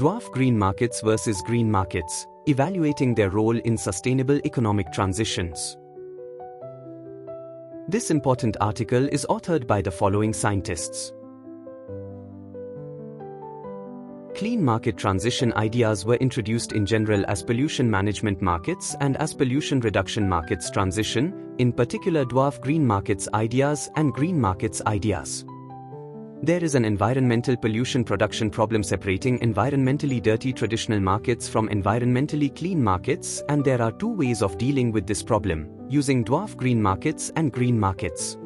Dwarf green markets versus green markets, evaluating their role in sustainable economic transitions. This important article is authored by the following scientists. Clean market transition ideas were introduced in general as pollution management markets and as pollution reduction markets transition, in particular dwarf green markets ideas and green markets ideas. There is an environmental pollution production problem separating environmentally dirty traditional markets from environmentally clean markets, and there are two ways of dealing with this problem, using dwarf green markets and green markets.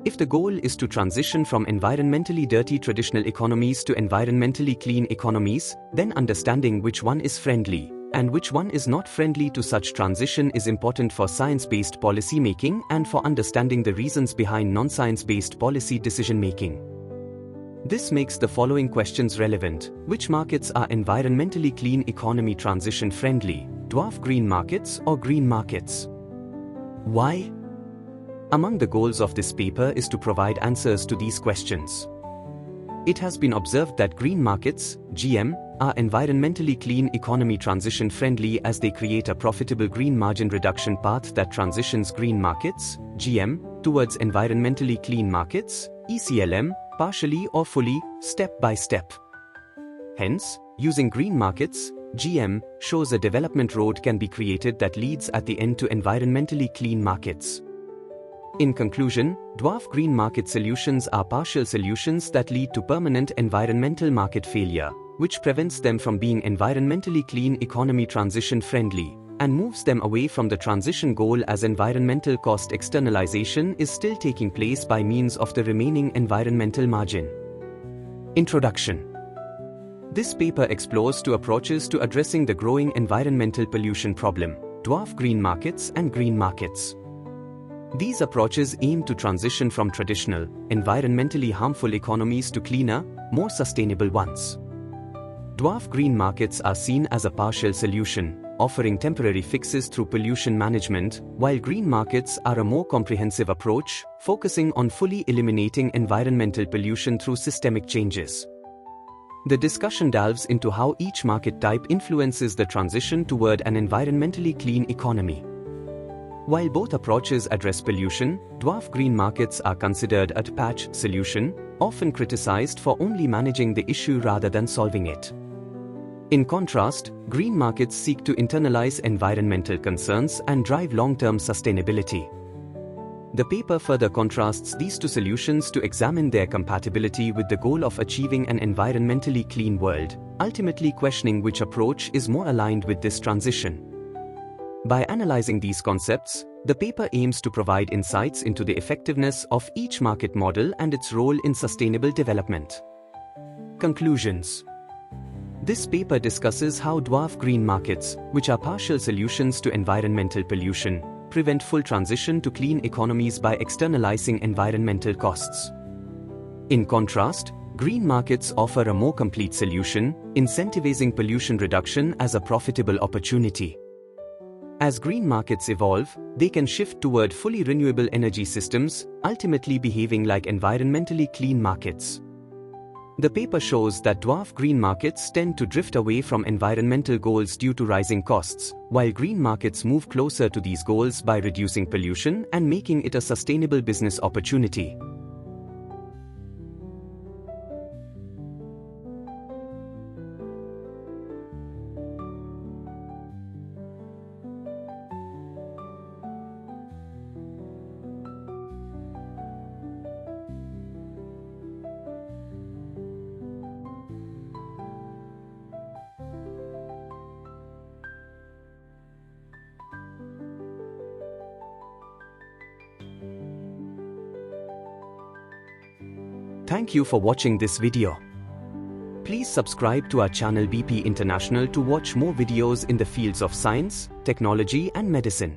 If the goal is to transition from environmentally dirty traditional economies to environmentally clean economies, then understanding which one is friendly and which one is not friendly to such transition is important for science-based policymaking and for understanding the reasons behind non-science-based policy decision-making. This makes the following questions relevant. Which markets are environmentally clean economy transition friendly, dwarf green markets or green markets? Why? Among the goals of this paper is to provide answers to these questions. It has been observed that green markets, GM, are environmentally clean economy transition friendly as they create a profitable green margin reduction path that transitions green markets, GM, towards environmentally clean markets, ECLM, partially or fully, step by step. Hence, using green markets, GM, shows a development road can be created that leads at the end to environmentally clean markets. In conclusion, dwarf green market solutions are partial solutions that lead to permanent environmental market failure, which prevents them from being environmentally clean economy transition friendly, and moves them away from the transition goal as environmental cost externalization is still taking place by means of the remaining environmental margin. Introduction. This paper explores two approaches to addressing the growing environmental pollution problem: dwarf green markets and green markets. These approaches aim to transition from traditional, environmentally harmful economies to cleaner, more sustainable ones. Dwarf green markets are seen as a partial solution, offering temporary fixes through pollution management, while green markets are a more comprehensive approach, focusing on fully eliminating environmental pollution through systemic changes. The discussion delves into how each market type influences the transition toward an environmentally clean economy. While both approaches address pollution, dwarf green markets are considered a patch solution, often criticized for only managing the issue rather than solving it. In contrast, green markets seek to internalize environmental concerns and drive long-term sustainability. The paper further contrasts these two solutions to examine their compatibility with the goal of achieving an environmentally clean world, ultimately questioning which approach is more aligned with this transition. By analyzing these concepts, the paper aims to provide insights into the effectiveness of each market model and its role in sustainable development. Conclusions. This paper discusses how dwarf green markets, which are partial solutions to environmental pollution, prevent full transition to clean economies by externalizing environmental costs. In contrast, green markets offer a more complete solution, incentivizing pollution reduction as a profitable opportunity. As green markets evolve, they can shift toward fully renewable energy systems, ultimately behaving like environmentally clean markets. The paper shows that dwarf green markets tend to drift away from environmental goals due to rising costs, while green markets move closer to these goals by reducing pollution and making it a sustainable business opportunity. Thank you for watching this video. Please subscribe to our channel BP International to watch more videos in the fields of science, technology and medicine.